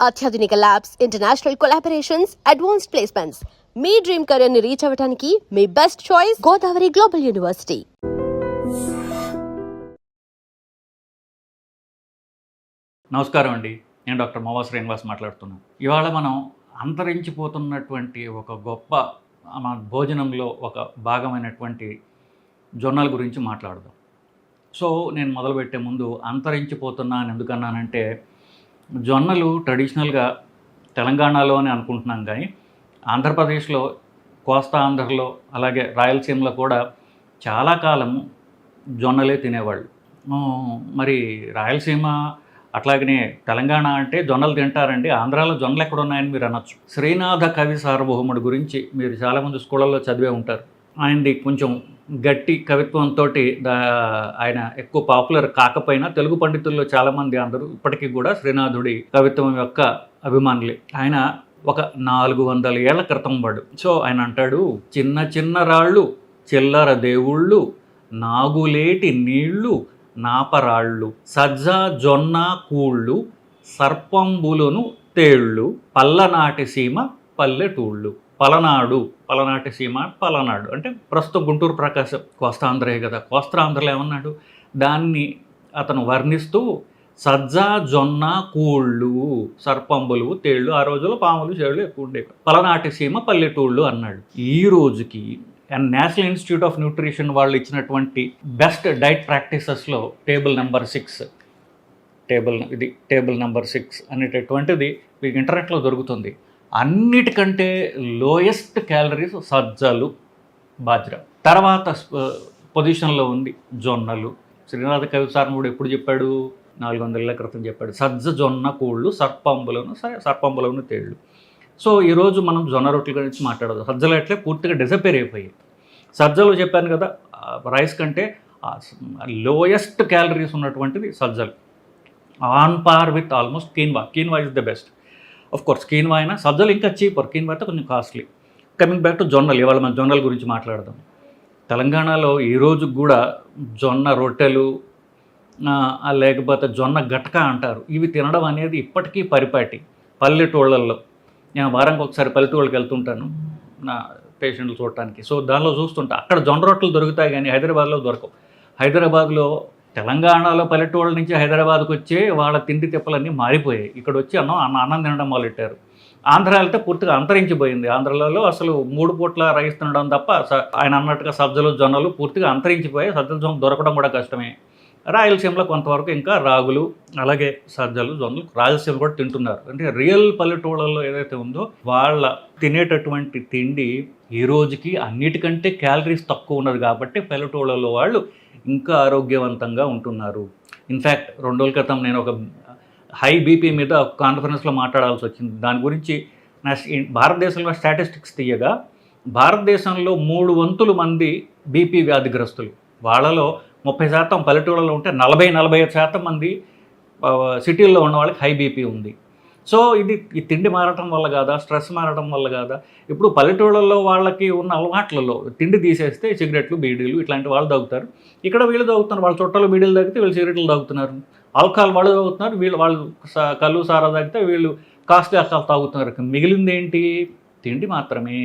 అత్యాధునిక labs, international collaborations, advanced placements. మీ dream career ని రీచ్ అవ్వడానికి మీ best choice Godavari global university. నమస్కారం అండి, నేను డాక్టర్ మోవా శ్రీనివాస్ మాట్లాడుతున్నాను. ఇవాళ మనం అంతరించిపోతున్నటువంటి ఒక గొప్ప మన భోజనంలో ఒక భాగమైనటువంటి జొన్నల గురించి మాట్లాడదాం. సో నేను మొదలుపెట్టే ముందు అంతరించిపోతున్నా అని ఎందుకన్నానంటే, జొన్నలు ట్రెడిషనల్గా తెలంగాణలో అని అనుకుంటున్నాం, కానీ ఆంధ్రప్రదేశ్లో, కోస్తా ఆంధ్రలో, అలాగే రాయలసీమలో కూడా చాలా కాలం జొన్నలే తినేవాళ్ళు. మరి రాయలసీమ అట్లాగనే తెలంగాణ అంటే జొన్నలు తింటారండి, ఆంధ్రాలో జొన్నలు ఎక్కడ ఉన్నాయని మీరు అనొచ్చు. శ్రీనాథ కవి సార్వభౌముడు గురించి మీరు చాలామంది స్కూళ్ళల్లో చదివే ఉంటారు. ఆయనది కొంచెం గట్టి కవిత్వంతో ఆయన ఎక్కువ పాపులర్ కాకపోయినా తెలుగు పండితుల్లో చాలామంది అందరూ ఇప్పటికీ కూడా శ్రీనాథుడి కవిత్వం యొక్క అభిమానులే. ఆయన ఒక 400 ఏళ్ల క్రితం వాడు. సో ఆయన అంటాడు, చిన్న చిన్న రాళ్ళు చిల్లర దేవుళ్ళు, నాగులేటి నీళ్లు నాపరాళ్ళు, సజ్జ జొన్న కూళ్ళు, సర్పంబులను తేళ్ళు, పల్లనాటి సీమ పల్లెటూళ్ళు. పలనాటి సీమ పలనాడు అంటే ప్రస్తుతం గుంటూరు ప్రకాశం కోస్తాంధ్రే కదా. కోస్తాంధ్రలో ఏమన్నాడు, దాన్ని అతను వర్ణిస్తూ సజ్జ జొన్న కూళ్ళు, సర్పంబులు తేళ్ళు, ఆ రోజుల్లో పాములు చేళ్ళు ఎక్కువ ఉండేవి, పలనాటి సీమ పల్లెటూళ్ళు అన్నాడు. ఈ రోజుకి నేషనల్ ఇన్స్టిట్యూట్ ఆఫ్ న్యూట్రిషన్ వాళ్ళు ఇచ్చినటువంటి బెస్ట్ డైట్ ప్రాక్టీసెస్లో టేబుల్ నెంబర్ 6 అనేటటువంటిది మీకు ఇంటర్నెట్లో దొరుకుతుంది. అన్నిటికంటే లోయెస్ట్ క్యాలరీస్ సజ్జలు, బాజ్రా. తర్వాత పొజిషన్లో ఉంది జొన్నలు. శ్రీనాథ కవి సార్ముడు ఎప్పుడు చెప్పాడు, 400 ఏళ్ల క్రితం చెప్పాడు, సజ్జ జొన్న కూళ్ళు సర్పంబులను తేళ్ళు. సో ఈరోజు మనం జొన్న రొట్టెల గురించి మాట్లాడదు. సజ్జలు అట్లే పూర్తిగా డిసపేర్ అయిపోయాయి. సజ్జలు చెప్పాను కదా, రైస్ కంటే లోయెస్ట్ క్యాలరీస్ ఉన్నటువంటిది సజ్జలు, on par with almost quinoa is the best. Of course quinoa అయినా సజ్జలు ఇంకా చీపర్, కీన్వా అయితే కొంచెం కాస్ట్లీ. కమింగ్ బ్యాక్ టు జొన్నలు, ఇవాళ మనం జొన్నల గురించి మాట్లాడదాం. తెలంగాణలో ఈ రోజు కూడా జొన్న రొట్టెలు లేకపోతే జొన్న గటక అంటారు, ఇవి తినడం అనేది ఇప్పటికీ పరిపాటి. పల్లెటూళ్ళల్లో నేను వారానికి ఒకసారి పల్లెటూళ్ళకి వెళ్తుంటాను నా పేషెంట్లు చూడటానికి. సో దానిలో చూస్తుంటా, అక్కడ జొన్న రొట్టెలు దొరుకుతాయి కానీ హైదరాబాద్లో దొరకవు. హైదరాబాద్లో, తెలంగాణలో పల్లెటూళ్ళ నుంచి హైదరాబాద్కి వచ్చే వాళ్ళ తిండి తిప్పలన్నీ మారిపోయాయి. ఇక్కడ వచ్చి అన్నం తినడం మొదలెట్టారు. ఆంధ్ర వెళ్తే పూర్తిగా అంతరించిపోయింది. ఆంధ్రలో అసలు 3 పూట్ల రైస్ తినడం తప్ప, ఆయన అన్నట్టుగా సజ్జలు జొన్నలు పూర్తిగా అంతరించిపోయాయి. సజ్జల జొన్న దొరకడం కూడా కష్టమే. రాయలసీమలో కొంతవరకు ఇంకా రాగులు, అలాగే సజ్జలు జొన్నలు రాయలసీమ కూడా తింటున్నారు. అంటే రియల్ పల్లెటూళ్ళల్లో ఏదైతే ఉందో వాళ్ళ తినేటటువంటి తిండి ఈ రోజుకి అన్నిటికంటే క్యాలరీస్ తక్కువ ఉన్నది కాబట్టి పల్లెటూళ్ళలో వాళ్ళు ఇంకా ఆరోగ్యవంతంగా ఉంటున్నారు. ఇన్ఫ్యాక్ట్ 2 రోజుల క్రితం నేను ఒక హై బీపీ మీద కాన్ఫరెన్స్లో మాట్లాడాల్సి వచ్చింది. దాని గురించి భారతదేశంలో స్టాటిస్టిక్స్ తీయగా, భారతదేశంలో 3 వంతుల మంది బీపీ వ్యాధిగ్రస్తులు. వాళ్ళలో 30% పల్లెటూళ్ళలో ఉంటే 40-45% మంది సిటీల్లో ఉన్న వాళ్ళకి హై బీపీ ఉంది. సో ఈ తిండి మారటం వల్ల కాదా, స్ట్రెస్ మారటం వల్ల కాదా? ఇప్పుడు పల్లెటూళ్ళలో వాళ్ళకి ఉన్న అలవాట్లలో తిండి తీసేస్తే సిగరెట్లు, బీడీలు ఇట్లాంటి వాళ్ళు తాగుతారు. ఇక్కడ వీళ్ళు తాగుతున్నారు, వాళ్ళ చుట్టాలు బీడీలు తాగితే వీళ్ళు సిగరెట్లు తాగుతున్నారు. ఆల్కహాల్ వాళ్ళు తాగుతున్నారు, వాళ్ళు కళ్ళు సారా తాగితే వీళ్ళు కాస్ట్లీ ఆల్కహాల్ తాగుతున్నారు. మిగిలింది ఏంటి? తిండి మాత్రమే.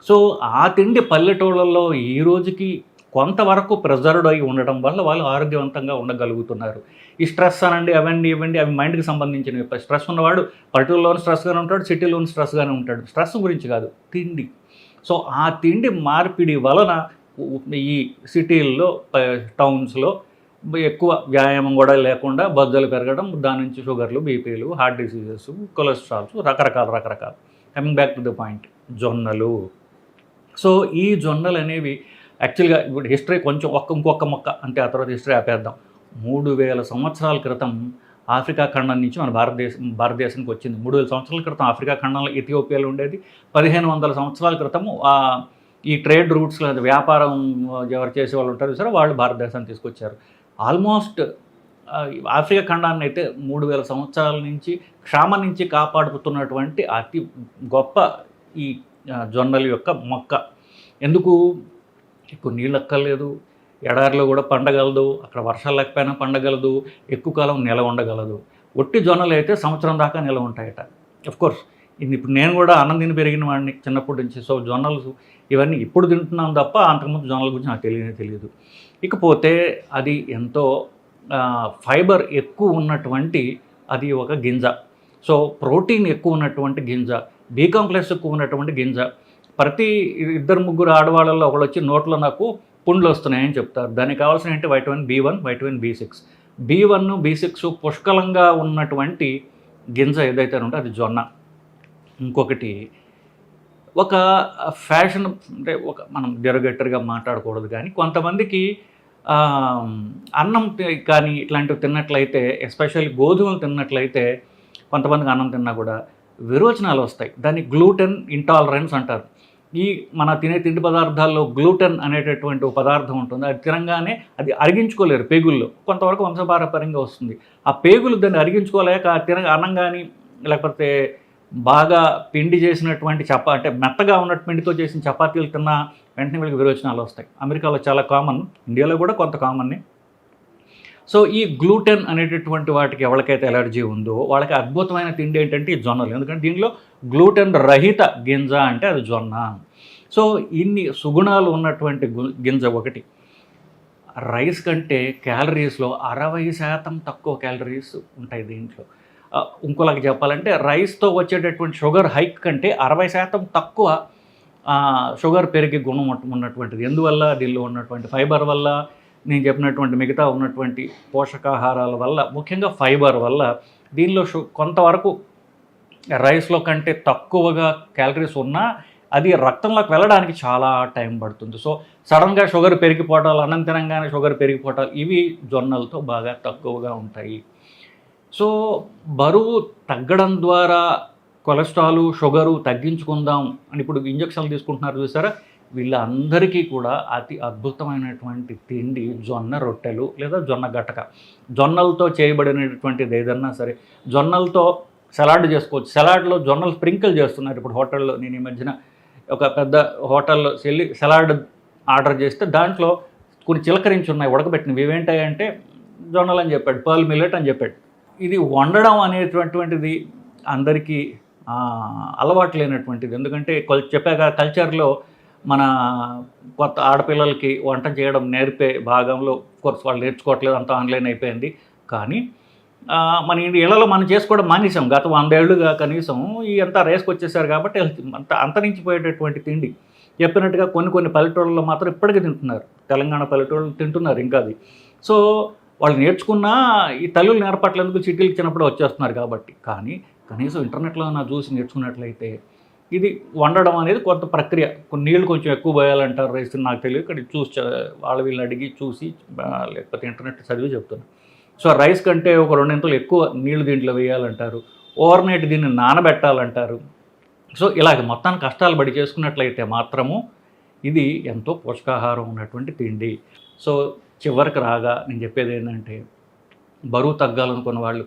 సో ఆ తిండి పల్లెటూళ్ళల్లో ఈ రోజుకి కొంతవరకు ప్రిజర్వ్డ్ అయి ఉండటం వల్ల వాళ్ళు ఆరోగ్యవంతంగా ఉండగలుగుతున్నారు. ఈ స్ట్రెస్ అనండి, ఇవ్వండి అవి మైండ్కి సంబంధించినవి. స్ట్రెస్ ఉన్నవాడు పల్లెటూరులోని స్ట్రెస్గానే ఉంటాడు, సిటీలోని స్ట్రెస్గానే ఉంటాడు. స్ట్రెస్ గురించి కాదు, తిండి. సో ఆ తిండి మార్పిడి వలన ఈ సిటీల్లో, టౌన్స్లో ఎక్కువ వ్యాయామం కూడా లేకుండా బొజ్జలు పెరగడం, దాని నుంచి షుగర్లు, బీపీలు, హార్ట్ డిసీజెస్, కొలెస్ట్రాల్స్, రకరకాల. Coming back to the point, జొన్నలు. సో ఈ జొన్నలు అనేవి యాక్చువల్గా ఇప్పుడు హిస్టరీ కొంచెం ఇంకొక మొక్క అంటే ఆ తర్వాత హిస్టరీ ఆపేద్దాం. 3000 సంవత్సరాల క్రితం ఆఫ్రికా ఖండం నుంచి మన భారతదేశానికి వచ్చింది. 3000 సంవత్సరాల క్రితం ఆఫ్రికా ఖండంలో ఇథియోపియాలో ఉండేది. 1500 సంవత్సరాల క్రితము ఈ ట్రేడ్ రూట్స్లో వ్యాపారం ఎవరు చేసేవాళ్ళు ఉంటారు సరే, వాళ్ళు భారతదేశాన్ని తీసుకొచ్చారు. ఆల్మోస్ట్ ఆఫ్రికా ఖండాన్ని అయితే 3000 సంవత్సరాల నుంచి క్షామ నుంచి కాపాడుతున్నటువంటి అతి గొప్ప ఈ జొన్నల యొక్క మొక్క. ఎందుకు? ఎక్కువ నీళ్ళు అక్కర్లేదు, ఎడారిలో కూడా పండగలదు, అక్కడ వర్షాలు లేకపోయినా పండగలదు, ఎక్కువ కాలం నిల ఉండగలదు. ఒట్టి జొన్నలు అయితే సంవత్సరం దాకా నిల్వ ఉంటాయట. కోర్స్ ఇప్పుడు నేను కూడా అన్నం తిని పెరిగిన వాడిని చిన్నప్పటి నుంచి. సో జొన్నలు ఇవన్నీ ఇప్పుడు తింటున్నాం తప్ప అంతకుముందు జొన్నల గురించి నాకు తెలియదు. ఇకపోతే అది ఎంతో ఫైబర్ ఎక్కువ ఉన్నటువంటి అది ఒక గింజ. సో ప్రోటీన్ ఎక్కువ ఉన్నటువంటి గింజ, బి కాంప్లెక్స్ ఎక్కువ ఉన్నటువంటి గింజ. ప్రతి 2-3 ఆడవాళ్ళలో ఒకళ్ళు వచ్చి నోట్లో నాకు పుండ్లు వస్తున్నాయని చెప్తారు. దానికి కావాల్సిన ఏంటి? Vitamin B1, vitamin B6. B1, B6 పుష్కలంగా ఉన్నటువంటి గింజ ఏదైతే ఉంటే అది జొన్న. ఇంకొకటి ఒక ఫ్యాషన్ అంటే మనం డెరగేటర్గా మాట్లాడకూడదు, కానీ కొంతమందికి అన్నం కానీ ఇట్లాంటివి తిన్నట్లయితే, ఎస్పెషల్లీ గోధుమలు తిన్నట్లయితే కొంతమందికి అన్నం తిన్నా కూడా విరోచనాలు వస్తాయి. దాన్ని గ్లూటెన్ ఇంటాలరెన్స్ అంటారు. మన తినే తిండి పదార్థాల్లో గ్లూటెన్ అనేటటువంటి ఒక పదార్థం ఉంటుంది. అది తినగానే అది అరిగించుకోలేరు పేగుల్లో. కొంతవరకు వంశపారపర్యంగా వస్తుంది. ఆ పేగులు దాన్ని అరిగించుకోలేక అన్నం కానీ లేకపోతే బాగా పిండి చేసినటువంటి అంటే మెత్తగా ఉన్నట్టు పిండితో చేసిన చపాతీలు తిన్న వెంటనే వీళ్ళకి విరోచనాలు వస్తాయి. అమెరికాలో చాలా కామన్, ఇండియాలో కూడా కొంత కామన్నే. సో ఈ గ్లూటెన్ అనేటటువంటి వాటికి ఎవరికైతే ఎలర్జీ ఉందో వాళ్ళకి అద్భుతమైన తిండి ఏంటంటే ఈ జొన్నలు. ఎందుకంటే దీనిలో గ్లూటెన్ రహిత గింజ అంటే అది జొన్న. సో ఇన్ని సుగుణాలు ఉన్నటువంటి గింజ ఒకటి. రైస్ కంటే క్యాలరీస్లో 60% తక్కువ క్యాలరీస్ ఉంటాయి దీంట్లో. ఇంకోలాగా చెప్పాలంటే రైస్తో వచ్చేటటువంటి షుగర్ హైక్ కంటే 60% తక్కువ షుగర్ పెరిగే గుణం ఉన్నటువంటిది. ఎందువల్ల? దీనిలో ఉన్నటువంటి ఫైబర్ వల్ల, నేను చెప్పినటువంటి మిగతా ఉన్నటువంటి పోషకాహారాల వల్ల, ముఖ్యంగా ఫైబర్ వల్ల దీనిలో కొంతవరకు రైస్లో కంటే తక్కువగా క్యాలరీస్ ఉన్నా అది రక్తంలోకి వెళ్ళడానికి చాలా టైం పడుతుంది. సో సడన్గా షుగర్ పెరిగిపోవటాలు, అన్నం తినంగానే షుగర్ పెరిగిపోవటాలు ఇవి జొన్నలతో బాగా తక్కువగా ఉంటాయి. సో బరువు తగ్గడం ద్వారా కొలెస్ట్రాల్, షుగరు తగ్గించుకుందాం అని ఇప్పుడు ఇంజక్షన్లు తీసుకుంటున్నారు చూసారా, వీళ్ళందరికీ కూడా అతి అద్భుతమైనటువంటి తిండి జొన్న రొట్టెలు లేదా జొన్న గటక. జొన్నలతో చేయబడినటువంటిది ఏదన్నా సరే, జొన్నలతో సలాడ్ చేసుకోవచ్చు. సలాడ్లో జొన్నలు స్ప్రింకిల్ చేస్తున్నారు ఇప్పుడు హోటల్లో. నేను ఈ మధ్యన ఒక పెద్ద హోటల్లో వెళ్ళి సలాడ్ ఆర్డర్ చేస్తే దాంట్లో కొన్ని చిలకరించి ఉన్నాయి ఉడకబెట్టినవి. ఇవేంటాయంటే జొన్నలు అని చెప్పాడు, పర్ల్ మిల్లెట్ అని చెప్పాడు. ఇది వండడం అనేటువంటిది అందరికీ అలవాటు లేనటువంటిది. ఎందుకంటే చెప్పాక కల్చర్లో మన కొత్త ఆడపిల్లలకి వంట చేయడం నేర్పే భాగంలో కోర్స్ వాళ్ళు నేర్చుకోవట్లేదు, అంతా ఆన్లైన్ అయిపోయింది. కానీ మన ఇళ్లలో మనం చేసుకోవడం మానేసాం. గత 100 ఏళ్ళుగా కనీసం ఈ అంతా రేసుకు వచ్చేసారు కాబట్టి అంతరించిపోయేటటువంటి తిండి. చెప్పినట్టుగా కొన్ని పల్లెటూళ్ళలో మాత్రం ఇప్పటికీ తింటున్నారు. తెలంగాణ పల్లెటూళ్ళు తింటున్నారు ఇంకా అది. సో వాళ్ళు నేర్చుకున్నా ఈ తల్లులు నేర్పట్లేందుకు సిటీలు ఇచ్చినప్పుడు వచ్చేస్తున్నారు కాబట్టి. కానీ కనీసం ఇంటర్నెట్లో నా చూసి నేర్చుకున్నట్లయితే ఇది వండడం అనేది కొంత ప్రక్రియ. కొన్ని నీళ్ళు కొంచెం ఎక్కువ పోయాలంటారు రైస్, నాకు తెలియదు. ఇక్కడ చూసి వీళ్ళని అడిగి చూసి లేకపోతే ఇంటర్నెట్ చదివి చెప్తున్నాను. సో రైస్ కంటే ఒక 2 ఇంతలు ఎక్కువ నీళ్లు దీంట్లో వేయాలంటారు. ఓవర్ నైట్ దీన్ని నానబెట్టాలంటారు. సో ఇలాగ మొత్తాన్ని కష్టాలు పడి చేసుకున్నట్లయితే మాత్రము ఇది ఎంతో పోషకాహారం ఉన్నటువంటి తిండి. సో చివరికి రాగా నేను చెప్పేది ఏంటంటే, బరువు తగ్గాలనుకున్న వాళ్ళు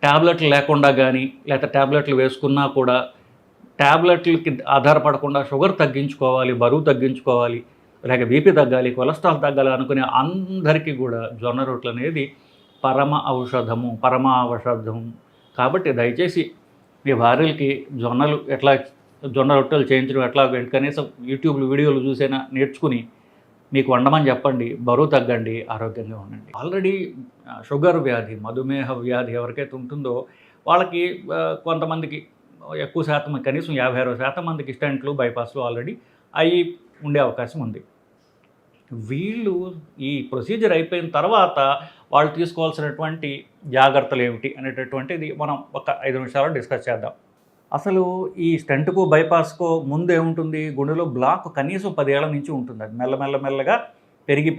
ట్యాబ్లెట్లు లేకుండా కానీ, లేకపోతే ట్యాబ్లెట్లు వేసుకున్నా కూడా ట్యాబ్లెట్లకి ఆధారపడకుండా షుగర్ తగ్గించుకోవాలి, బరువు తగ్గించుకోవాలి, లేక బీపీ తగ్గాలి, కొలెస్ట్రాల్ తగ్గాలి అనుకునే అందరికీ కూడా జొన్న రొట్టెలు అనేది పరమ ఔషధం. కాబట్టి దయచేసి మీ భార్యలకి జొన్న రొట్టెలు చేయించడం ఎట్లా కనీసం యూట్యూబ్లో వీడియోలు చూసైనా నేర్చుకుని మీకు వండమని చెప్పండి. బరువు తగ్గండి, ఆరోగ్యంగా ఉండండి. ఆల్రెడీ షుగర్ వ్యాధి, మధుమేహ వ్యాధి ఎవరికైతే ఉంటుందో వాళ్ళకి కొంతమందికి ఎక్కువ శాతం, కనీసం 50-60% మందికి స్టెంట్లు, బైపాస్లు ఆల్రెడీ అవి ఉండే అవకాశం ఉంది. వీళ్ళు ఈ ప్రొసీజర్ అయిపోయిన తర్వాత వాళ్ళు తీసుకోవాల్సినటువంటి జాగ్రత్తలు ఏమిటి అనేటటువంటిది మనం ఒక 5 నిమిషాలు డిస్కస్ చేద్దాం. అసలు ఈ స్టెంట్కు, బైపాస్కో ముందు ఏముంటుంది? గుండెలో బ్లాక్ కనీసం 10 ఏళ్ల నుంచి ఉంటుంది. అది మెల్లగా పెరిగి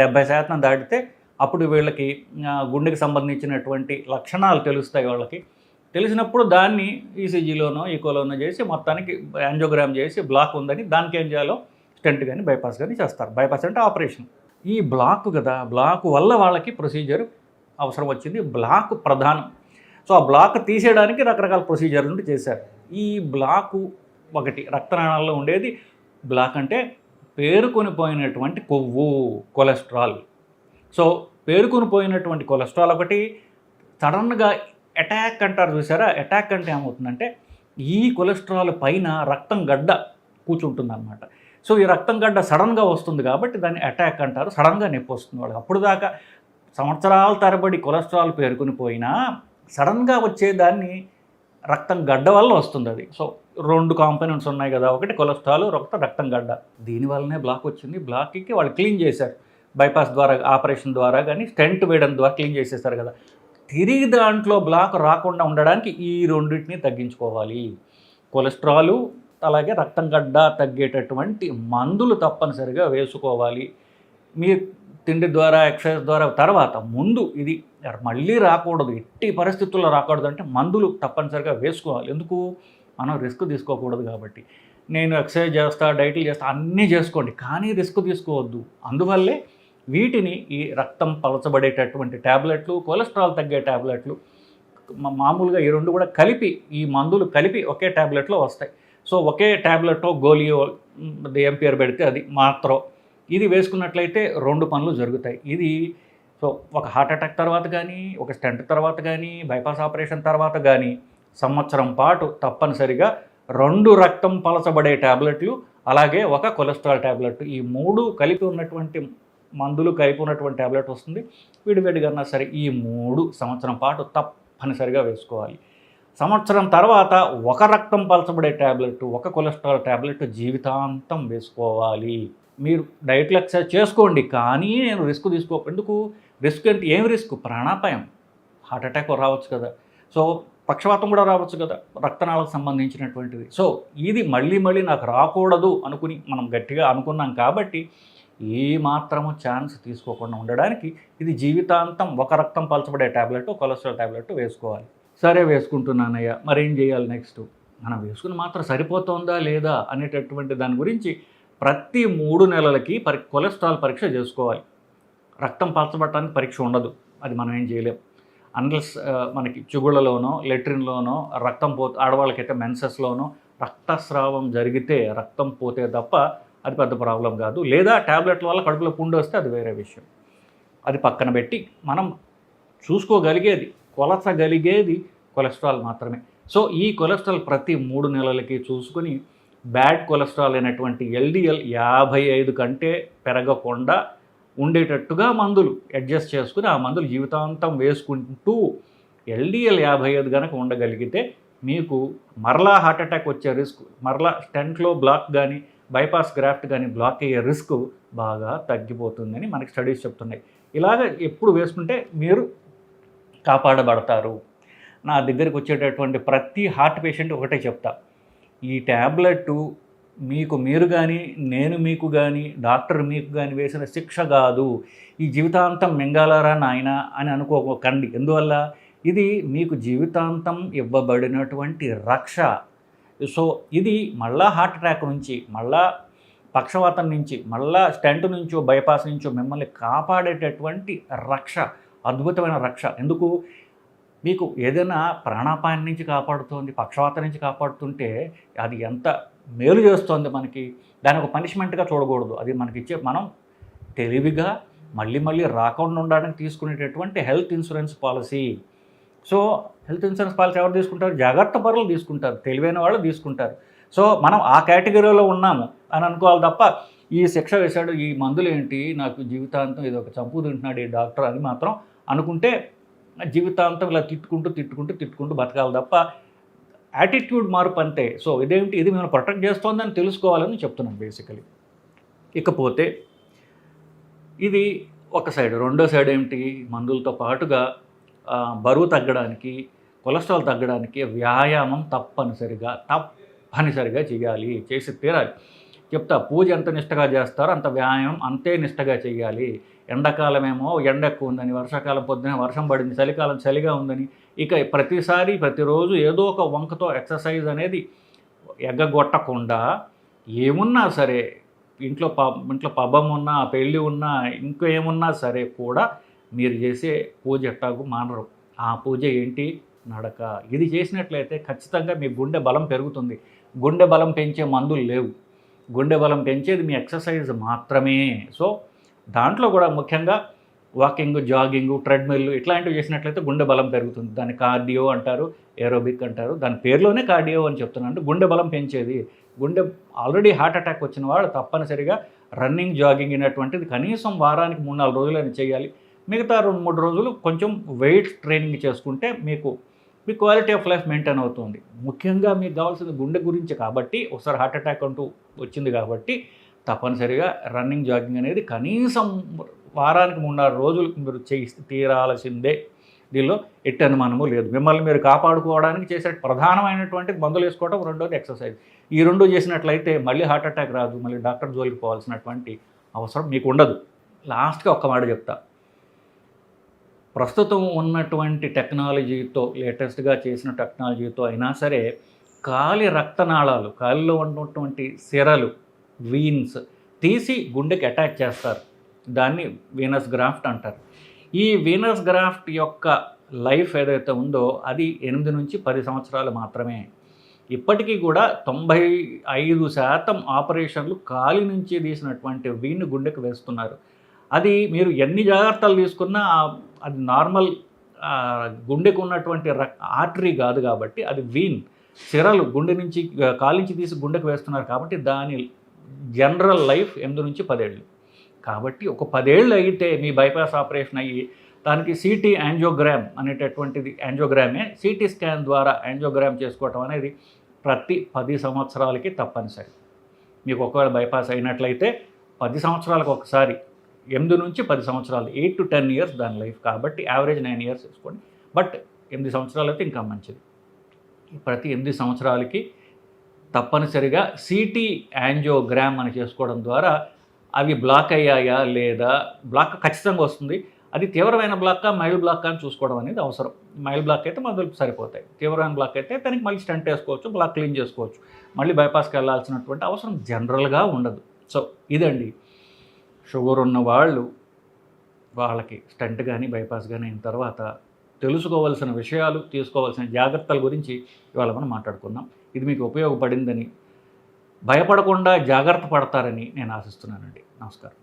70% దాటితే అప్పుడు వీళ్ళకి గుండెకి సంబంధించినటువంటి లక్షణాలు తెలుస్తాయి. వాళ్ళకి తెలిసినప్పుడు దాన్ని ఈసీజీలోనో ఈకోలోనో చేసి మొత్తానికి యాంజియోగ్రామ్ చేసి బ్లాక్ ఉందని దానికి ఏం చేయాలో స్టెంట్ కానీ బైపాస్ కానీ చేస్తారు. బైపాస్ అంటే ఆపరేషన్. ఈ బ్లాక్ కదా, బ్లాక్ వల్ల వాళ్ళకి ప్రొసీజర్ అవసరం వచ్చింది. బ్లాక్ ప్రధానం. సో ఆ బ్లాక్ తీసేయడానికి రకరకాల ప్రొసీజర్లు చేశారు. ఈ బ్లాకు ఒకటి రక్తనాళాల్లో ఉండేది. బ్లాక్ అంటే పేరుకొని పోయినటువంటి కొవ్వు, కొలెస్ట్రాల్. సో పేరుకొని పోయినటువంటి కొలెస్ట్రాల్ ఒకటి, సడన్గా అటాక్ అంటారు చూసారా, అటాక్ అంటే ఏమవుతుందంటే ఈ కొలెస్ట్రాల్ పైన రక్తం గడ్డ కూర్చుంటుందన్నమాట. సో ఈ రక్తం గడ్డ సడన్గా వస్తుంది కాబట్టి దాన్ని అటాక్ అంటారు. సడన్గా నొప్పి వస్తుంది వాళ్ళకి. అప్పుడు దాకా సంవత్సరాల తరబడి కొలెస్ట్రాల్ పేరుకుని పోయినా సడన్గా వచ్చేదాన్ని రక్తం గడ్డ వల్ల వస్తుంది అది. సో 2 కాంపోనెంట్స్ ఉన్నాయి కదా, ఒకటి కొలెస్ట్రాల్, రక్తం గడ్డ. దీనివల్లనే బ్లాక్ వచ్చింది. బ్లాక్కి వాళ్ళు క్లీన్ చేశారు, బైపాస్ ద్వారా, ఆపరేషన్ ద్వారా కానీ స్టెంట్ వేయడం ద్వారా క్లీన్ చేసేసారు కదా. తిరిగి దాంట్లో బ్లాక్ రాకుండా ఉండడానికి ఈ రెండింటిని తగ్గించుకోవాలి. కొలెస్ట్రాలు అలాగే రక్తం గడ్డ తగ్గేటటువంటి మందులు తప్పనిసరిగా వేసుకోవాలి. మీ తిండి ద్వారా, ఎక్సర్సైజ్ ద్వారా, తర్వాత ముందు ఇది మళ్ళీ రాకూడదు, ఎట్టి పరిస్థితుల్లో రాకూడదు అంటే మందులు తప్పనిసరిగా వేసుకోవాలి. ఎందుకు? మనం రిస్క్ తీసుకోకూడదు కాబట్టి. నేను ఎక్సర్సైజ్ చేస్తా, డైట్లు చేస్తా, అన్నీ చేసుకోండి, కానీ రిస్క్ తీసుకోవద్దు. అందువల్లే వీటిని ఈ రక్తం పలచబడేటటువంటి ట్యాబ్లెట్లు, కొలెస్ట్రాల్ తగ్గే ట్యాబ్లెట్లు, మామూలుగా ఈ 2 కూడా కలిపి, ఈ మందులు కలిపి ఒకే ట్యాబ్లెట్లో వస్తాయి. సో ఒకే ట్యాబ్లెట్ గోలియో ఏం పేరు పెడితే అది మాత్రం ఇది వేసుకున్నట్లయితే 2 పనులు జరుగుతాయి. ఇది సో ఒక హార్ట్ అటాక్ తర్వాత కానీ, ఒక స్టెంట్ తర్వాత కానీ, బైపాస్ ఆపరేషన్ తర్వాత కానీ సంవత్సరం పాటు తప్పనిసరిగా 2 రక్తం పలచబడే ట్యాబ్లెట్లు, అలాగే ఒక కొలెస్ట్రాల్ ట్యాబ్లెట్, ఈ 3 కలిపి ఉన్నటువంటి మందులు కలిపి ఉన్నటువంటి ట్యాబ్లెట్ వస్తుంది. విడివిడిగా సరే ఈ 3 సంవత్సరం పాటు తప్పనిసరిగా వేసుకోవాలి. సంవత్సరం తర్వాత ఒక రక్తం పలచబడే ట్యాబ్లెట్, ఒక కొలెస్ట్రాల్ ట్యాబ్లెట్ జీవితాంతం వేసుకోవాలి. మీరు డైట్లో ఎక్సర్సైజ్ చేసుకోండి, కానీ నేను రిస్క్ ఎందుకు రిస్క్ అంటే ఏం రిస్క్? ప్రాణాపాయం, హార్ట్ అటాక్ రావచ్చు కదా, సో పక్షవాతం కూడా రావచ్చు కదా, రక్తనాళాలకు సంబంధించినటువంటిది. సో ఇది మళ్ళీ నాకు రాకూడదు అనుకుని మనం గట్టిగా అనుకున్నాం కాబట్టి ఏ మాత్రము ఛాన్స్ తీసుకోకుండా ఉండడానికి ఇది జీవితాంతం ఒక రక్తం పలచబడే ట్యాబ్లెట్, కొలెస్ట్రాల్ ట్యాబ్లెట్ వేసుకోవాలి. సరే వేసుకుంటున్నానయ్యా, మరేం చేయాలి నెక్స్ట్? మనం వేసుకుని మాత్రం సరిపోతుందా లేదా అనేటటువంటి దాని గురించి ప్రతి 3 నెలలకి కొలెస్ట్రాల్ పరీక్ష చేసుకోవాలి. రక్తం పలచబడటానికి పరీక్ష ఉండదు, అది మనం ఏం చేయలేం. అన్లెస్ మనకి చిగుళ్ళలోనో, లెట్రిన్లోనో రక్తం ఆడవాళ్ళకైతే మెన్సెస్లోనో రక్తస్రావం జరిగితే, రక్తం పోతే తప్ప అది పెద్ద ప్రాబ్లం కాదు. లేదా ట్యాబ్లెట్ల వల్ల కడుపులో పుండు వస్తే అది వేరే విషయం. అది పక్కన పెట్టి మనం చూసుకోగలిగేది, కొలచగలిగేది కొలెస్ట్రాల్ మాత్రమే. సో ఈ కొలెస్ట్రాల్ ప్రతి 3 నెలలకి చూసుకుని బ్యాడ్ కొలెస్ట్రాల్ అయినటువంటి LDL 55 కంటే పెరగకుండా ఉండేటట్టుగా మందులు అడ్జస్ట్ చేసుకుని ఆ మందులు జీవితాంతం వేసుకుంటూ LDL 55 కనుక ఉండగలిగితే మీకు మరలా హార్ట్ అటాక్ వచ్చే రిస్క్, మరలా స్టెంట్లో బ్లాక్ కానీ, బైపాస్ గ్రాఫ్ట్ కానీ బ్లాక్ అయ్యే రిస్క్ బాగా తగ్గిపోతుందని మనకి స్టడీస్ చెప్తున్నాయి. ఇలాగ ఎప్పుడు వేసుకుంటే మీరు కాపాడబడతారు. నా దగ్గరికి వచ్చేటటువంటి ప్రతి హార్ట్ పేషెంట్ ఒకటే చెప్తా, ఈ ట్యాబ్లెట్ మీకు మీరు కానీ, నేను మీకు కానీ, డాక్టర్ మీకు కానీ వేసిన శిక్ష కాదు, ఈ జీవితాంతం మింగాలరా నాయన అని అనుకోకండి. ఎందువల్ల? ఇది మీకు జీవితాంతం ఇవ్వబడినటువంటి రక్ష. సో ఇది మళ్ళా హార్ట్ అటాక్ నుంచి, మళ్ళా పక్షవాతం నుంచి, మళ్ళా స్టెంట్ నుంచో, బైపాస్ నుంచో మిమ్మల్ని కాపాడేటటువంటి రక్ష, అద్భుతమైన రక్ష. ఎందుకు? మీకు ఏదైనా ప్రాణాపాయం నుంచి కాపాడుతోంది, పక్షవాతం నుంచి కాపాడుతుంటే అది ఎంత మేలు చేస్తోంది మనకి. దాని ఒక పనిష్మెంట్గా చూడకూడదు. అది మనకిచ్చే, మనం తెలివిగా మళ్ళీ రాకుండా ఉండడానికి తీసుకునేటటువంటి health insurance policy. So health insurance policy ఎవరు తీసుకుంటారు? జాగ్రత్త పరులు తీసుకుంటారు, తెలివైన వాళ్ళు తీసుకుంటారు. సో మనం ఆ కేటగిరీలో ఉన్నాము అని అనుకోవాలి తప్ప, ఈ శిక్ష వేశాడు, ఈ మందులు ఏంటి, నాకు జీవితాంతం ఇది ఒక చంపు తింటున్నాడు ఈ డాక్టర్ అని మాత్రం అనుకుంటే జీవితాంతం ఇలా తిట్టుకుంటూ బతకాలి తప్ప యాటిట్యూడ్ మార్పు అంతే. సో ఇదేంటి, ఇది మిమ్మల్ని ప్రొటెక్ట్ చేస్తోందని తెలుసుకోవాలని చెప్తున్నాను బేసికలీ. ఇకపోతే ఇది ఒక సైడ్. రెండో సైడ్ ఏమిటి? మందులతో పాటుగా బరువు తగ్గడానికి, కొలెస్ట్రాల్ తగ్గడానికి వ్యాయామం తప్పనిసరిగా చేయాలి, చేసి తీరాలి. చెప్తా, పూజ ఎంత నిష్టగా చేస్తారో అంత వ్యాయామం అంతే నిష్టగా చేయాలి. ఎండాకాలం ఏమో ఎండ ఎక్కువ ఉందని, వర్షాకాలం పొద్దునే వర్షం పడింది, చలికాలం చలిగా ఉందని, ఇక ప్రతిరోజు ఏదో ఒక వంకతో ఎక్సర్సైజ్ అనేది ఎగ్గగొట్టకుండా, ఏమున్నా సరే ఇంట్లో పబ్బం ఉన్నా, పెళ్ళి ఉన్నా, ఇంకో ఏమున్నా సరే కూడా మీరు చేసే పూజ ఎట్టాగు మానరు. ఆ పూజ ఏంటి? నడక. ఇది చేసినట్లయితే ఖచ్చితంగా మీ గుండె బలం పెరుగుతుంది. గుండె బలం పెంచే మందులు లేవు, గుండె బలం పెంచేది మీ ఎక్సర్సైజ్ మాత్రమే. సో దాంట్లో కూడా ముఖ్యంగా వాకింగ్, జాగింగ్, ట్రెడ్మిల్ ఇట్లాంటివి చేసినట్లయితే గుండె బలం పెరుగుతుంది. దాన్ని కార్డియో అంటారు, ఏరోబిక్ అంటారు. దాని పేరులోనే కార్డియో అని చెప్తున్నాను. అంటే గుండె బలం పెంచేది. గుండె ఆల్రెడీ హార్ట్ అటాక్ వచ్చిన వాళ్ళు తప్పనిసరిగా రన్నింగ్, జాగింగ్ అనేటువంటిది కనీసం వారానికి 3-4 రోజులైనా చేయాలి. మిగతా 2-3 రోజులు కొంచెం వెయిట్ ట్రైనింగ్ చేసుకుంటే మీ క్వాలిటీ ఆఫ్ లైఫ్ మెయింటైన్ అవుతుంది. ముఖ్యంగా మీకు కావాల్సింది గుండె గురించి కాబట్టి, ఒకసారి హార్ట్ అటాక్ అంటూ వచ్చింది కాబట్టి తప్పనిసరిగా రన్నింగ్, జాగింగ్ అనేది కనీసం వారానికి 3-4 రోజులు మీరు తీరాల్సిందే. దీనిలో ఎట్టి అనుమానము లేదు. మిమ్మల్ని మీరు కాపాడుకోవడానికి చేసే ప్రధానమైనటువంటి మందులు వేసుకోవడం, రెండోది ఎక్సర్సైజ్. ఈ 2 చేసినట్లయితే మళ్ళీ హార్ట్ అటాక్ రాదు, మళ్ళీ డాక్టర్ జోలికి పోవాల్సినటువంటి అవసరం మీకు ఉండదు. లాస్ట్గా ఒక్క మాట చెప్తా. ప్రస్తుతం ఉన్నటువంటి టెక్నాలజీతో, లేటెస్ట్గా చేసిన టెక్నాలజీతో అయినా సరే కాలి రక్తనాళాలు, కాలిలో ఉన్నటువంటి సిరలు, వీన్స్ తీసి గుండెకి అటాచ్ చేస్తారు. దాన్ని వీనస్ గ్రాఫ్ట్ అంటారు. ఈ వీనస్ గ్రాఫ్ట్ యొక్క లైఫ్ ఏదైతే ఉందో అది 8 నుంచి 10 సంవత్సరాలు మాత్రమే. ఇప్పటికీ కూడా 95% ఆపరేషన్లు కాలి నుంచి తీసినటువంటి వీన్ గుండెకు వేస్తున్నారు. అది మీరు ఎన్ని జాగ్రత్తలు తీసుకున్నా అది నార్మల్ గుండెకు ఉన్నటువంటి ఆర్టరీ కాదు కాబట్టి అది వీన్, సిరలు గుండె నుంచి కాలి నుంచి తీసి గుండెకు వేస్తున్నారు కాబట్టి దాని జనరల్ లైఫ్ 8 నుంచి 10 ఏళ్ళు. కాబట్టి ఒక 10 ఏళ్ళు అయితే మీ బైపాస్ ఆపరేషన్ అయ్యి దానికి సిటీ యాంజియోగ్రామ్ అనేటటువంటిది, యాంజియోగ్రామే సిటీ స్కాన్ ద్వారా యాంజియోగ్రామ్ చేసుకోవటం అనేది ప్రతి 10 సంవత్సరాలకి తప్పనిసరి. మీకు ఒకవేళ బైపాస్ అయినట్లయితే 10 సంవత్సరాలకు ఒకసారి, 8 నుంచి 10 సంవత్సరాలు, 8 to 10 ఇయర్స్ దాని లైఫ్. కాబట్టి యావరేజ్ 9 ఇయర్స్ వేసుకోండి. బట్ 8 సంవత్సరాలు అయితే ఇంకా మంచిది. ప్రతి 8 సంవత్సరాలకి తప్పనిసరిగా సిటీ యాంజియోగ్రామ్ అని చేసుకోవడం ద్వారా అవి బ్లాక్ అయ్యాయా లేదా, బ్లాక్ ఖచ్చితంగా వస్తుంది. అది తీవ్రమైన బ్లాక్కా, మైల్డ్ బ్లాక్కా అని చూసుకోవడం అనేది అవసరం. మైల్డ్ బ్లాక్ అయితే మందులు సరిపోతాయి. తీవ్రమైన బ్లాక్ అయితే దానికి మళ్ళీ స్టంట్ వేసుకోవచ్చు, బ్లాక్ క్లీన్ చేసుకోవచ్చు. మళ్ళీ బైపాస్కి వెళ్ళాల్సినటువంటి అవసరం జనరల్గా ఉండదు. సో ఇదండి, షుగర్ ఉన్న వాళ్ళకి స్టంట్ కానీ బైపాస్ కానీ అయిన తర్వాత తెలుసుకోవాల్సిన విషయాలు, తీసుకోవాల్సిన జాగ్రత్తల గురించి ఇవాళ మనం మాట్లాడుకున్నాం. ఇది మీకు ఉపయోగపడిందని, భయపడకుండా జాగ్రత్త పడతారని నేను ఆశిస్తున్నానండి. నమస్కారం.